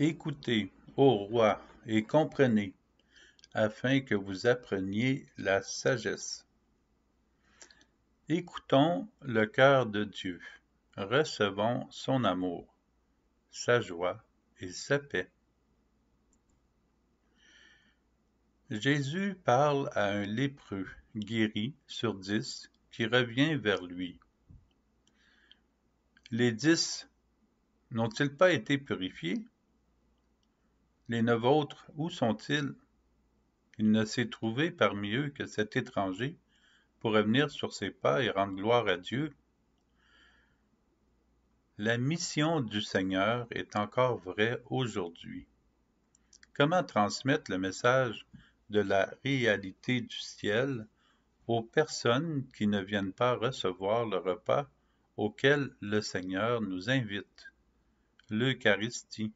Écoutez, ô roi, et comprenez, afin que vous appreniez la sagesse. Écoutons le cœur de Dieu, recevons son amour, sa joie et sa paix. Jésus parle à un lépreux guéri sur 10 qui revient vers lui. Les 10 n'ont-ils pas été purifiés? Les 9 autres, où sont-ils? Il ne s'est trouvé parmi eux que cet étranger pour revenir sur ses pas et rendre gloire à Dieu. La mission du Seigneur est encore vraie aujourd'hui. Comment transmettre le message de la réalité du ciel aux personnes qui ne viennent pas recevoir le repas auquel le Seigneur nous invite, l'Eucharistie?